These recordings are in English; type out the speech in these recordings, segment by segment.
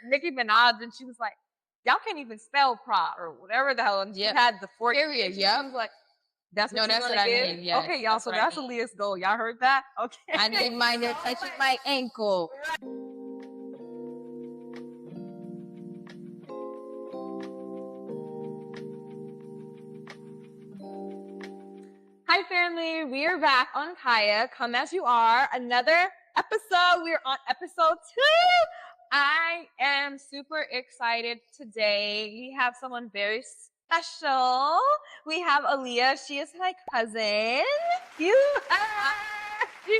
Nicki Minaj, and she was like, y'all can't even spell pra or whatever the hell. And she had the four period. Yeah. She was like, that's what that's what I mean. Yeah. Okay, y'all. So that's Aaliyah's goal. Y'all heard that? Okay. I need mine to touch my ankle. Hi, family. We are back on CAYA. Come as you are. Another episode. We're on episode 2. I am super excited today. We have someone very special. We have Aaliyah. She is my cousin. She's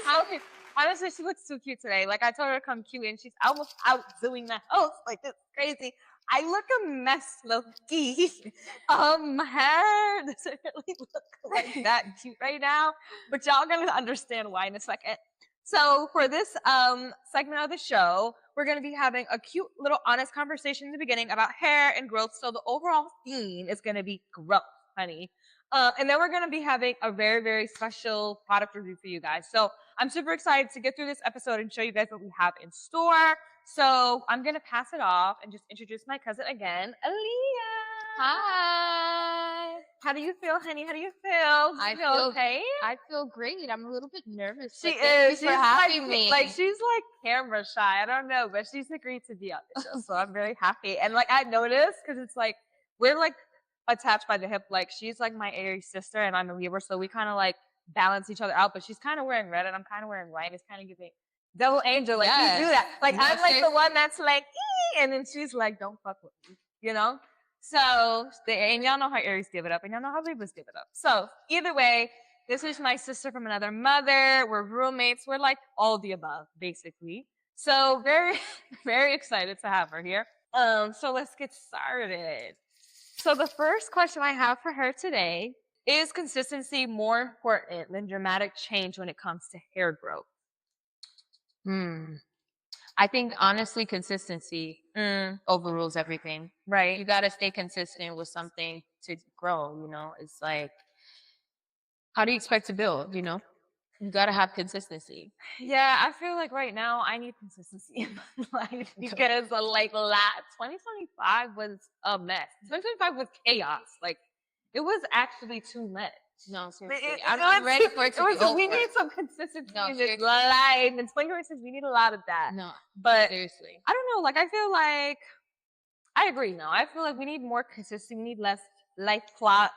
so cute. Honestly, she looks so cute today. Like, I told her to come cute, and she's almost out doing the house. Like, it's crazy. I look a mess, Loki. My hair doesn't really look like that cute right now, but y'all gonna understand why in a second. So for this segment of the show, we're gonna be having a cute little honest conversation in the beginning about hair and growth. So the overall theme is gonna be growth, honey. And then we're gonna be having a very, very special product review for you guys. So I'm super excited to get through this episode and show you guys what we have in store. So I'm going to pass it off and just introduce my cousin again, Aaliyah. Hi. How do you feel, honey? How do you feel? I feel okay. I feel great. I'm a little bit nervous. She is. She's having me. Like, she's like camera shy. I don't know, but she's agreed to be on the show. So I'm very happy. And like, I noticed because it's like, we're like attached by the hip. Like, she's like my Aries sister and I'm a Libra. So we kind of like balance each other out. But she's kind of wearing red and I'm kind of wearing white. It's kind of giving double angel, like you do that. Like I'm like the one that's like, and then she's like, don't fuck with me, you know? So, and y'all know how Aries give it up, and y'all know how Libras give it up. So, either way, this is my sister from another mother. We're roommates. We're like all the above, basically. So, very, very excited to have her here. So let's get started. So the first question I have for her today is consistency more important than dramatic change when it comes to hair growth? I think honestly, consistency overrules everything. Right. You got to stay consistent with something to grow, you know? It's like, how do you expect to build, you know? You got to have consistency. Yeah, I feel like right now I need consistency in my life because like 2025 was a mess. 2025 was chaos. Like, it was actually too much. No, seriously. I'm ready for it to be over. We need some consistency in this life. In 2026, we need a lot of that. No, but seriously. I don't know. Like, I feel like, I agree now. I feel like we need more consistency. We need less life plots,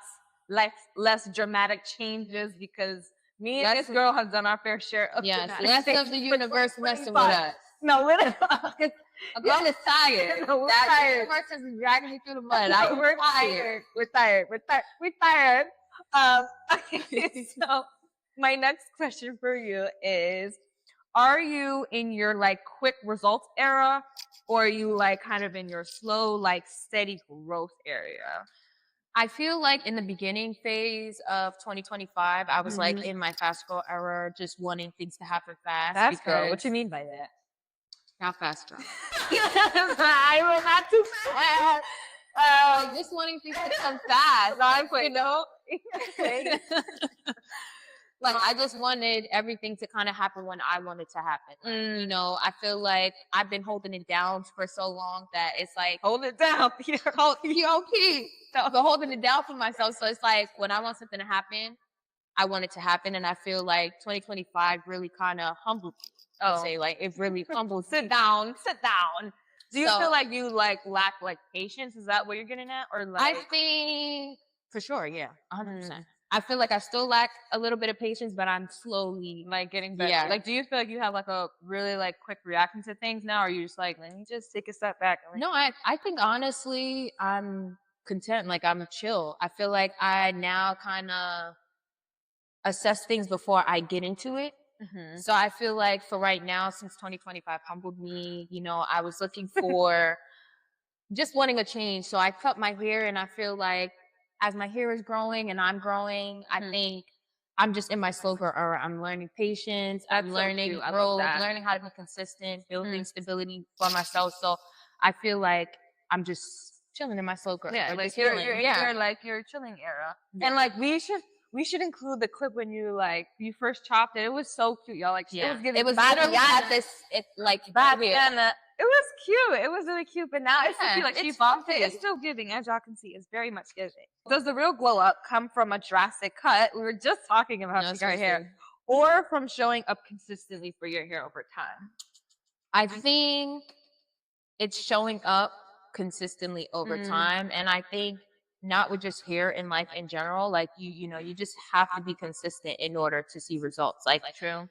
less dramatic changes because me and this girl have done our fair share of less of the universe messing with us. No, literally. A girl is tired. No, we're tired. The universe is dragging me through the mud. We're tired. We're tired. Okay, so my next question for you is, are you in your like quick results era, or are you like kind of in your slow, like steady growth area? I feel like in the beginning phase of 2025, I was like in my fast girl era, just wanting things to happen fast. Fast girl? What you mean by that? Not fast girl. I was not too fast. Just wanting things to come fast. I'm like, you know. Like, I just wanted everything to kind of happen when I wanted to happen. You know, I feel like I've been holding it down for so long that it's like, hold it down. You're okay. But holding it down for myself. So it's like, when I want something to happen, I want it to happen. And I feel like 2025 really kind of humbled me. Say, like, it really humbled. Sit down. Do you feel like you like lack like patience? Is that what you're getting at? Or like, I think for sure, yeah, 100%. I feel like I still lack a little bit of patience, but I'm slowly like getting better. Yeah. Like, do you feel like you have like a really like quick reaction to things now, or are you just like, let me just take a step back? No, I think honestly, I'm content. Like, I'm chill. I feel like I now kind of assess things before I get into it. So I feel like for right now, since 2025 humbled me, you know, I was looking for just wanting a change. So I cut my hair, and I feel like as my hair is growing and I'm growing, I think I'm just in my slow grow era. I'm learning patience. I'm learning growth, learning how to be consistent, building stability for myself. So I feel like I'm just chilling in my slow growth. Yeah, like you're like your chilling era. Yeah. And like we should include the clip when you first chopped it. It was so cute, y'all. Like, it was literally at this, like, Batiana It was cute. It was really cute. But now it's Yeah, like she it's bumped it. fluffy. It's still giving, as y'all can see. It's very much giving. Does the real glow up come from a drastic cut? We were just talking about your hair, or from showing up consistently for your hair over time. I think it's showing up consistently over time, and I think not with just hair in life in general. Like you know, you just have to be consistent in order to see results. Like True.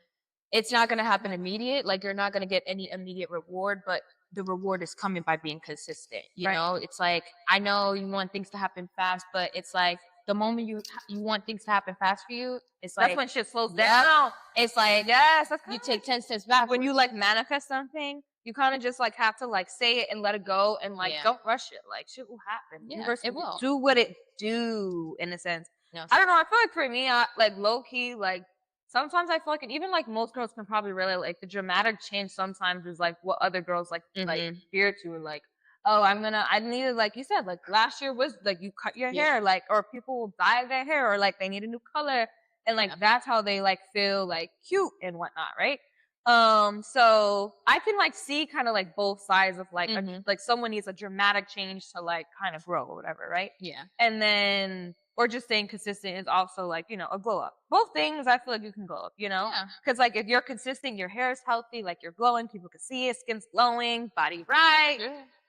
it's not going to happen immediate. Like you're not going to get any immediate reward, but the reward is coming by being consistent. You know, it's like, I know you want things to happen fast, but it's like the moment you want things to happen fast for you, it's like, that's when shit slows down. It's like, yes, that's you take 10 steps back. When you like manifest something, you kind of just like have to like say it and let it go and like don't rush it. Like shit will happen. Yeah, it will. Do what it do in a sense. No, I don't know. I feel like for me, like low key, like sometimes I feel like, and even like most girls can probably relate, like the dramatic change sometimes is like what other girls like fear to, like, oh, I needed, like you said, like last year was like you cut your hair, like, or people will dye their hair, or like they need a new color, and like that's how they like feel like cute and whatnot, right? So I can like see kind of like both sides of like like someone needs a dramatic change to like kind of grow or whatever, right? Yeah. And then or just staying consistent is also like, you know, a glow up. Both things I feel like you can glow up, you know? Because like if you're consistent, your hair is healthy, like you're glowing, people can see it, skin's glowing, body right.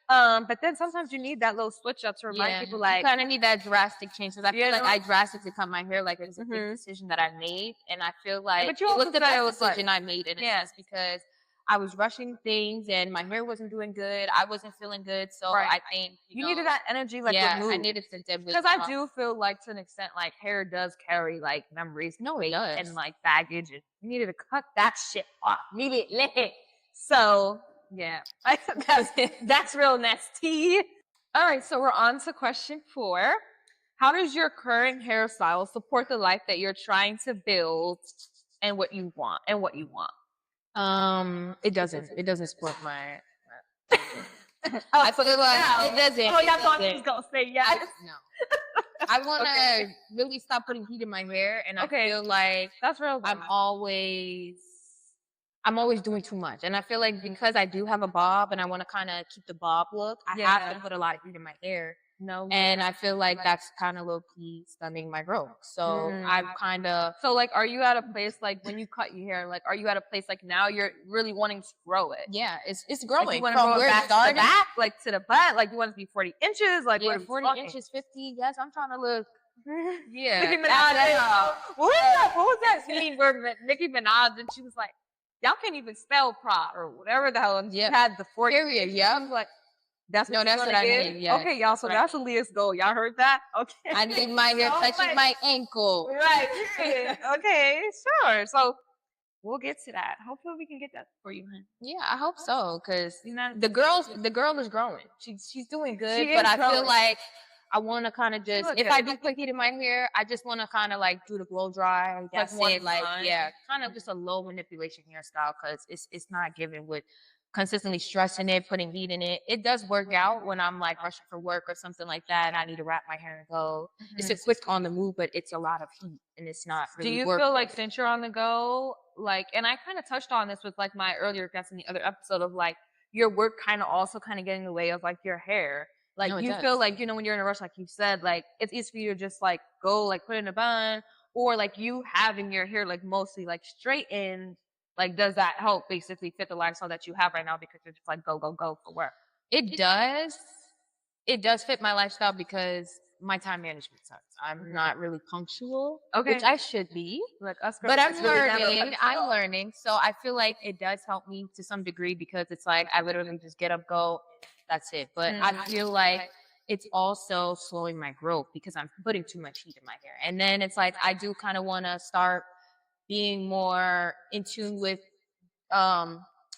But then sometimes you need that little switch up to remind people, like, you kind of need that drastic change. Because I feel like I drastically cut my hair, like it was a big decision that I made, and I feel like but you it was the best like, decision I made in a sense, because I was rushing things and my hair wasn't doing good. I wasn't feeling good, so I think you needed that energy, like removed. I needed to because I do feel like to an extent, like hair does carry like memories, and like baggage, and you needed to cut that shit off immediately. So yeah, that's real nasty. All right, so we're on to question 4. How does your current hairstyle support the life that you're trying to build and what you want? It doesn't support my. I feel like it doesn't. Oh, y'all thought I was gonna say yes. No. I want to really stop putting heat in my hair, and I feel like that's real. I'm always doing too much, and I feel like because I do have a bob and I want to kind of keep the bob look, I have to put a lot of heat in my hair. And I feel like that's kind of low key stunning my growth. So I've kind of. So like, are you at a place like when you cut your hair? Like, are you at a place like now you're really wanting to grow it? Yeah, it's growing. Like, you want to grow it back to the back, like to the butt. Like you want it to be 40 inches. Like 40 inches, 50. Yes, I'm trying to look. Yeah. Nicki Minaj. What was that scene where Nicki Minaj and she was like, y'all can't even spell prop or whatever the hell, and she had the 40 period. Yeah, I'm like. That's what I mean. Yeah. Okay, y'all. So that's Aaliyah's goal. Y'all heard that? Okay. I need my hair touching my ankle. Right. Okay. Sure. So we'll get to that. Hopefully, we can get that for you, honey. Yeah, I hope so. Cause the girl is growing. She's doing good. But I feel like I want to kind of just, if I do put heat in my hair, I just want to kind of like do the blow dry. That's it. Like kind of just a low manipulation hairstyle, because it's not giving with consistently stressing it, putting heat in it. It does work out when I'm like rushing for work or something like that, and I need to wrap my hair and go. It's a quick on the move, but it's a lot of heat, and it's not really. Do you feel like since you're on the go, like, and I kind of touched on this with like my earlier guest in the other episode of like your work kind of also kind of getting in the way of like your hair. Like you feel like, you know, when you're in a rush, like you said, like it's easy for you to just like go like put in a bun, or like you having your hair like mostly like straightened. Like, does that help basically fit the lifestyle that you have right now, because you're just like go for work? It does. It does fit my lifestyle because my time management sucks. I'm not really punctual, which I should be. Like us, but I'm learning. I'm learning. So I feel like it does help me to some degree, because it's like I literally just get up, go, that's it. But I feel like it's also slowing my growth because I'm putting too much heat in my hair. And then it's like I do kind of want to start being more in tune with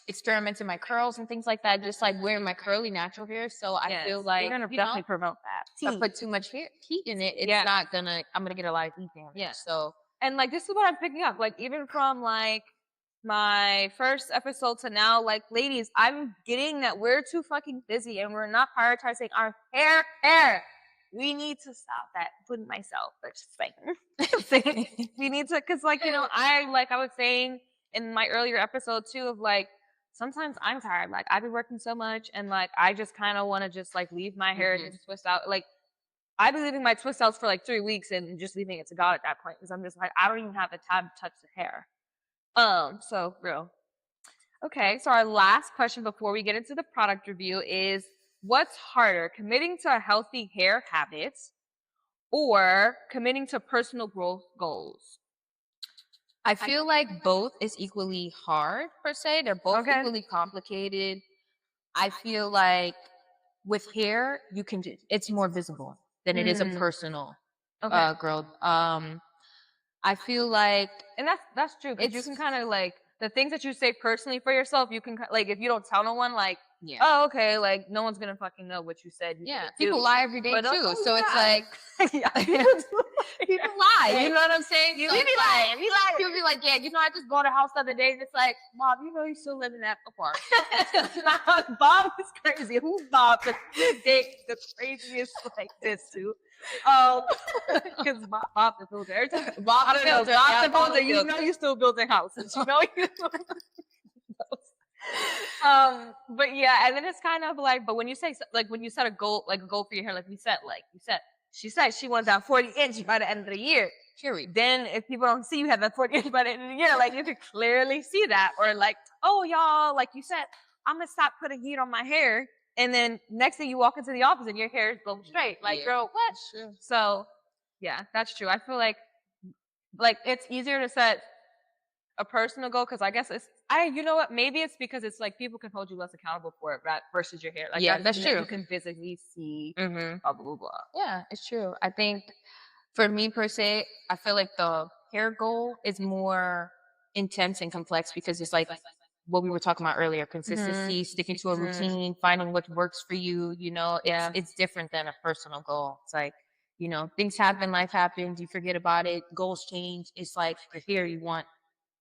experimenting my curls and things like that, just like wearing my curly natural hair. So I feel like you're gonna definitely promote that. If I put too much heat in it, it's not gonna, I'm gonna get a lot of heat damage. So, and like this is what I'm picking up, like even from like my first episode to now, like ladies, I'm getting that we're too fucking busy and we're not prioritizing our hair. We need to stop that. Including myself, but just saying. We need to, because like, you know, I was saying in my earlier episode too, of like sometimes I'm tired. Like, I've been working so much, and like, I just kind of want to just like leave my hair and just twist out. Like, I've been leaving my twist outs for like 3 weeks and just leaving it to God at that point because I'm just like, I don't even have the time to touch the hair. So real. Okay, so our last question before we get into the product review is, what's harder, committing to healthy hair habits or committing to personal growth goals? I feel like both is equally hard, per se. They're both Okay. equally complicated. I feel like with hair, you can it's more visible than it is a personal growth. I feel like, and that's true, because you can kind of like the things that you say personally for yourself, you can like, if you don't tell no one, like, oh, okay, like no one's gonna fucking know what you said. People lie every day too, so it's like people lie. You know what I'm saying? You be lying. People be like, yeah, I just bought a house the other day, and it's like, Mom, you still live in that apartment. Bob is crazy. Who's Bob? The craziest like this too. Because Bob the builder. Every time Bob the builder. Bob the builder. You know you still building houses. You know you. But yeah, and then it's kind of like, but when you say like, when you set a goal, like a goal for your hair, like you said, she said she wants that 40 inch by the end of the year. Period. Then if people don't see you have that 40 inch by the end of the year, like you can clearly see that. Or like, oh y'all, like you said, I'm gonna stop putting heat on my hair. And then next thing you walk into the office and your hair is blown straight. Like, girl, what? True. So yeah, that's true. I feel like it's easier to set a personal goal, because I guess you know what? Maybe it's because it's like people can hold you less accountable for it versus your hair. Like, that's true. You can physically see, blah, blah, blah, blah. Yeah, it's true. I think for me per se, I feel like the hair goal is more intense and complex because it's like what we were talking about earlier, consistency, sticking to a routine, finding what works for you, it's different than a personal goal. It's like, things happen, life happens, you forget about it, goals change. It's like your hair, you want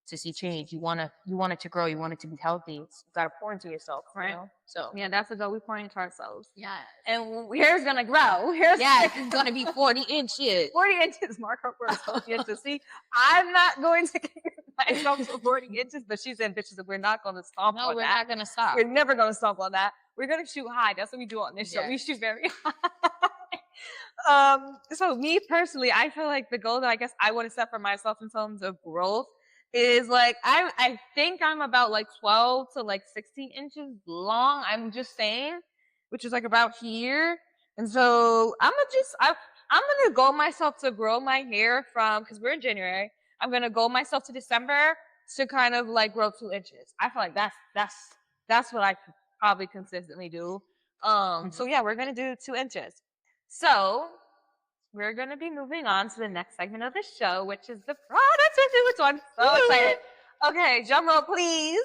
to see change. You want it to grow. You want it to be healthy. You got to pour into yourself, right? So yeah, that's the goal. We pour into ourselves. Yeah, and hair's gonna grow. It's gonna be 40 inches. 40 inches. Mark her words. 40 inches. See, I'm not going to get myself to 40 inches, but she's ambitious, and we're not going to stomp on that. No, we're not going to stop. We're never going to stomp on that. We're going to shoot high. That's what we do on this show. We shoot very high. So me personally, I feel like the goal that I guess I want to set for myself in terms of growth is like, I think I'm about like 12 to like 16 inches long. I'm just saying, which is like about here. And so I'm gonna goal myself to grow my hair from, because we're in January, I'm gonna goal myself to December to kind of like grow 2 inches. I feel like that's what I probably consistently do. So yeah, we're gonna do 2 inches. So we're going to be moving on to the next segment of the show, which is the product review, which I'm so excited. Okay, drum roll, please.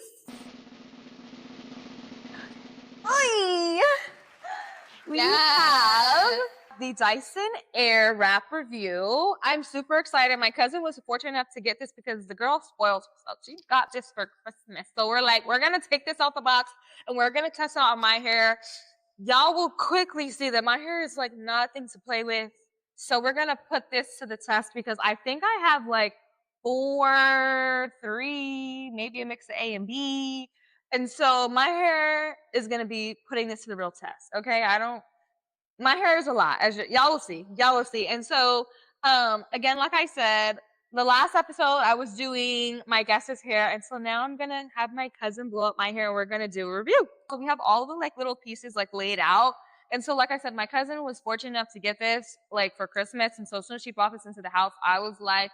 We have the Dyson Airwrap review. I'm super excited. My cousin was fortunate enough to get this because the girl spoiled herself. She got this for Christmas. So we're like, we're going to take this out the box and we're going to test it on my hair. Y'all will quickly see that my hair is like nothing to play with. So we're going to put this to the test because I think I have like 4, 3, maybe a mix of A and B. And so my hair is going to be putting this to the real test. Okay. My hair is a lot, as y'all will see. And so, again, like I said, the last episode I was doing my guest's hair. And so now I'm going to have my cousin blow up my hair and we're going to do a review. So we have all the like little pieces like laid out. And so, like I said, my cousin was fortunate enough to get this like for Christmas. And so as soon as she brought this into the house, I was like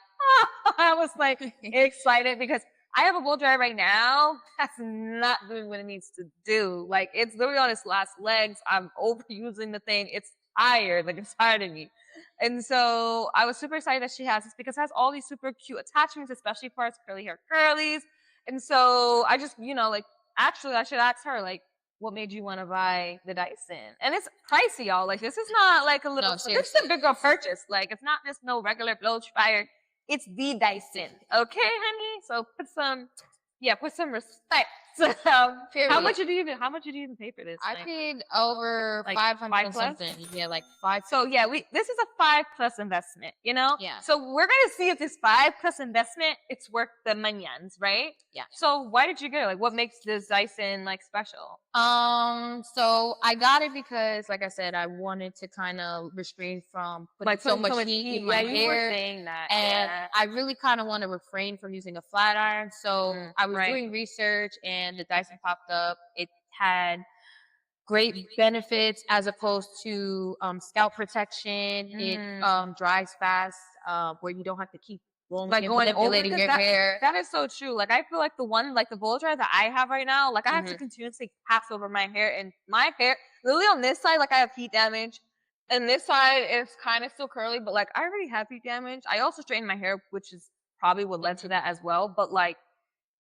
excited because I have a blow dryer right now. That's not doing what it needs to do. Like, it's literally on its last legs. I'm overusing the thing. It's tired. Like, it's tired of me. And so I was super excited that she has this because it has all these super cute attachments, especially for its curly hair curlies. And so I just, actually I should ask her, like, what made you want to buy the Dyson? And it's pricey, y'all. Like, this is not like a little, this is a bigger purchase. Like, it's not just no regular blow dryer. It's the Dyson. Okay, honey? So put some respect So, Period. how much did you even pay for this? I paid over like 500 5 and plus? something. Yeah, like 5. So yeah, this is a 5+ investment, you know? Yeah. So we're gonna see if this 5+ investment, it's worth the monions, right? Yeah. So why did you get it? Like, what makes this Dyson like special? So I got it because, like I said, I wanted to kind of restrain from putting Like so much heat in my you were hair. saying that. And Yeah. I really kind of want to refrain from using a flat iron. So I was right. doing research and the Dyson popped up. It had great benefits as opposed to scalp protection. It dries fast, where you don't have to keep Like going over manipulating your hair. that is so true. Like I feel like the one like the blow dryer that I have right now, like I have to continuously pass over my hair, and my hair literally on this side, like I have heat damage. And this side is kind of still curly, but like I already have heat damage. I also straightened my hair, which is probably what led to that as well. But like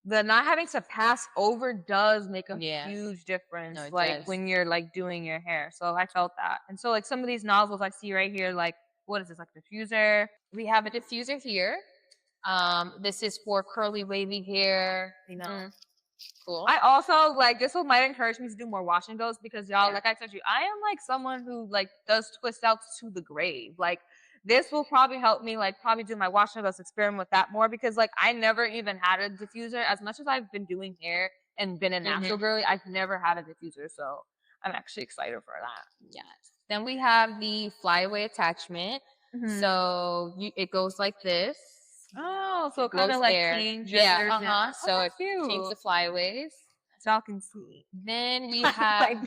the not having to pass over does make a huge difference. No, it like does. when you're like doing your hair. So I felt that. And so like some of these nozzles I see right here, like what is this, like diffuser? We have a diffuser here. This is for curly wavy hair, you know. Cool. I also like this will might encourage me to do more wash and goes, because y'all, like I told you, I am like someone who like does twist outs to the grave. Like this will probably help me like probably do my wash and goes, experiment with that more, because like I never even had a diffuser. As much as I've been doing hair and been a natural girly, I've never had a diffuser. So I'm actually excited for that. Yes. Then we have the flyaway attachment. So it goes like this. Oh, so kind of like change. So it changes the flyaways. So y'all can see. Then we have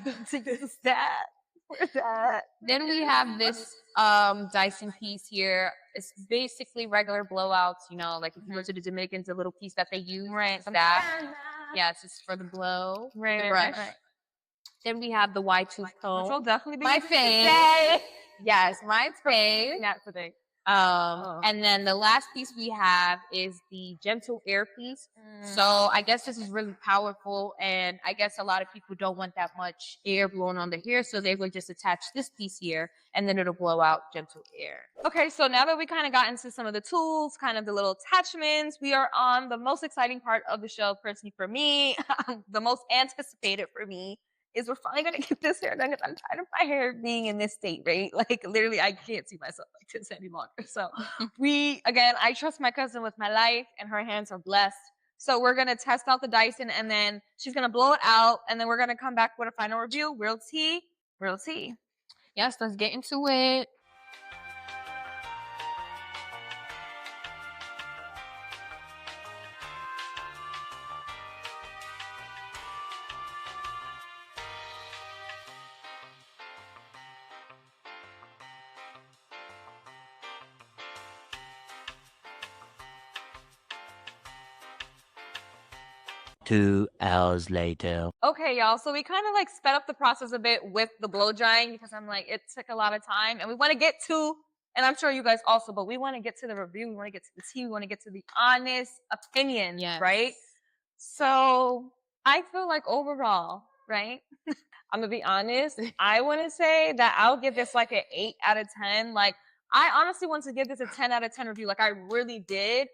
Where's that? Then we have this Dyson piece here. It's basically regular blowouts, you know, like if you go to the Dominicans, a little piece that they use. Right. That. Yeah, it's just for the blow. Right. The brush. Right. Then we have the wide tooth comb. Which will definitely be my fave. Yes, my fave. Not today. And then the last piece we have is the gentle air piece. So I guess this is really powerful, and I guess a lot of people don't want that much air blowing on their hair, so they would just attach this piece here, and then it'll blow out gentle air. Okay, so now that we kind of got into some of the tools, kind of the little attachments, we are on the most exciting part of the show, personally for me, the most anticipated for me, is we're finally gonna get this hair done, because I'm tired of my hair being in this state, right? Like literally, I can't see myself like this any longer. So I trust my cousin with my life, and her hands are blessed. So we're gonna test out the Dyson, and then she's gonna blow it out, and then we're gonna come back with a final review. We'll see. Yes, let's get into it. Two hours later. Okay, y'all. So we kind of like sped up the process a bit with the blow drying, because I'm like, it took a lot of time, and we want to get to, and I'm sure you guys also, but we want to get to the review. We want to get to the tea. We want to get to the honest opinion, right? So I feel like overall, right? I'm gonna be honest. I want to say that I'll give this like an 8 out of 10. Like I honestly want to give this a 10 out of 10 review. Like I really did,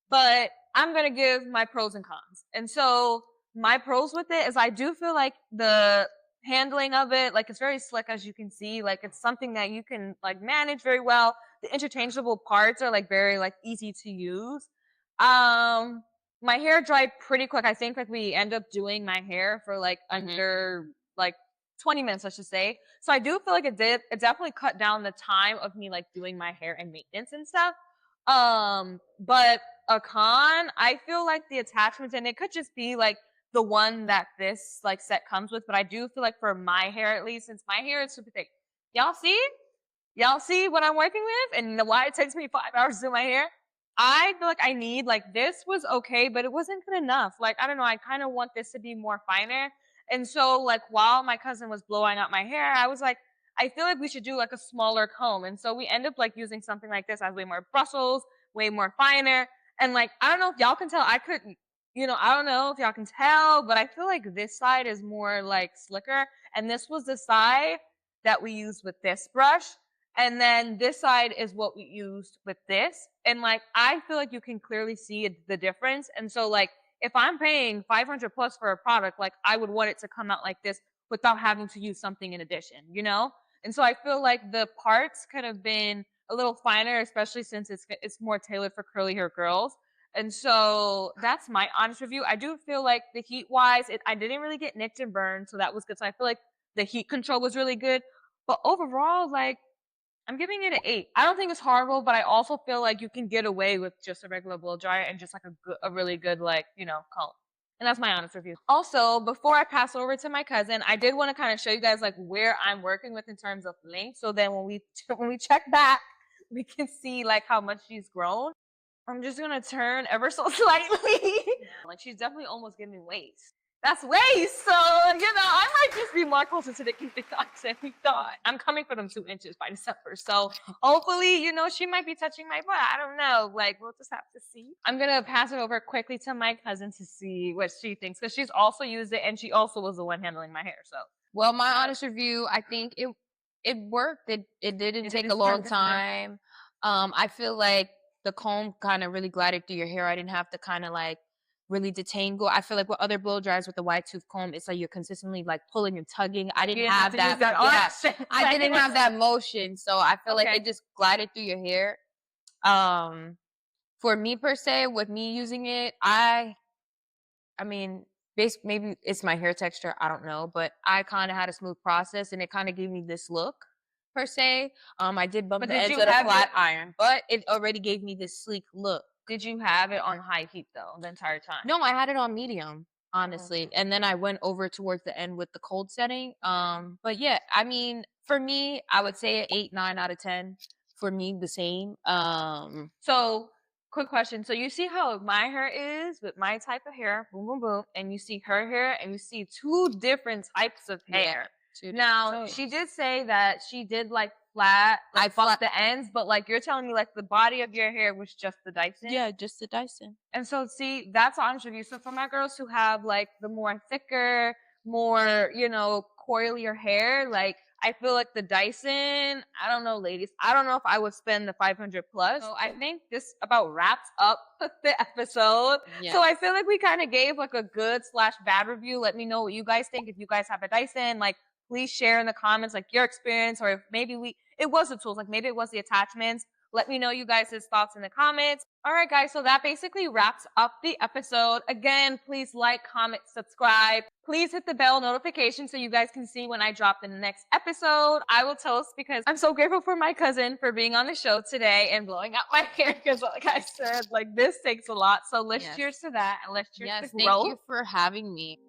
but I'm going to give my pros and cons. And so my pros with it is I do feel like the handling of it, like it's very slick, as you can see. Like it's something that you can like manage very well. The interchangeable parts are like very like easy to use. My hair dried pretty quick. I think like we end up doing my hair for like under like 20 minutes, I should say. So I do feel like it definitely cut down the time of me like doing my hair and maintenance and stuff. But a con, I feel like the attachments, and it could just be like the one that this like set comes with, but I do feel like for my hair, at least, since my hair is super thick, y'all see what I'm working with and why it takes me 5 hours to do my hair. I feel like I need, like, this was okay, but it wasn't good enough. Like, I don't know, I kind of want this to be more finer. And so like while my cousin was blowing out my hair, I was like, I feel like we should do like a smaller comb. And so we end up like using something like this, has way more bristles, way more finer. And like, I don't know if y'all can tell, I don't know if y'all can tell, but I feel like this side is more like slicker. And this was the side that we used with this brush. And then this side is what we used with this. And like, I feel like you can clearly see the difference. And so like, if I'm paying 500 plus for a product, like I would want it to come out like this without having to use something in addition, you know? And so I feel like the parts could have been a little finer, especially since it's more tailored for curly hair girls. And so that's my honest review. I do feel like the heat wise, I didn't really get nicked and burned, so that was good. So I feel like the heat control was really good. But overall, like, I'm giving it an 8. I don't think it's horrible, but I also feel like you can get away with just a regular blow dryer and just like a really good, like, you know, comb. And that's my honest review. Also, before I pass over to my cousin, I did want to kind of show you guys like where I'm working with in terms of length. So then when we check back, we can see like how much she's grown. I'm just gonna turn ever so slightly. Like she's definitely almost giving waist. That's waist, so you know, I might just be more closer to the orthodox than we thought. I'm coming for them 2 inches by December, so hopefully, you know, she might be touching my butt. I don't know. Like, we'll just have to see. I'm gonna pass it over quickly to my cousin to see what she thinks, because she's also used it and she also was the one handling my hair. So, well, my honest review, I think it worked. It didn't take a long time. I feel like the comb kind of really glided through your hair. I didn't have to kind of like really detangle. I feel like with other blow dryers with the wide tooth comb, it's like you're consistently like pulling and tugging. I didn't have that. Yeah, I didn't have that motion, so I feel like it just glided through your hair. For me per se, with me using it, I mean, maybe it's my hair texture. I don't know, but I kind of had a smooth process, and it kind of gave me this look per se. I did bump the edge of the flat iron, but it already gave me this sleek look. Did you have it on high heat though the entire time? No, I had it on medium, honestly. And then I went over towards the end with the cold setting. But yeah, I mean, for me, I would say an 8, 9 out of 10. For me, the same. So quick question. So you see how my hair is with my type of hair, boom, boom, boom, and you see her hair, and you see 2 different types of hair. Now, she did say that she did like flat, like flat the ends, but like you're telling me like the body of your hair was just the Dyson? Yeah, just the Dyson. And so see, that's honest review. So for my girls who have like the more thicker, more, you know, coilier hair, like I feel like the Dyson, I don't know, ladies. I don't know if I would spend the 500 plus. So I think this about wraps up the episode. Yeah. So I feel like we kind of gave like a good / bad review. Let me know what you guys think. If you guys have a Dyson, like please share in the comments like your experience, or if maybe it was the tools, like maybe it was the attachments. Let me know you guys' thoughts in the comments. All right, guys, so that basically wraps up the episode. Again, please like, comment, subscribe. Please hit the bell notification so you guys can see when I drop the next episode. I will toast because I'm so grateful for my cousin for being on the show today and blowing out my hair because, like I said, like this takes a lot. So let's cheers to that and let's cheers to growth. Thank you for having me.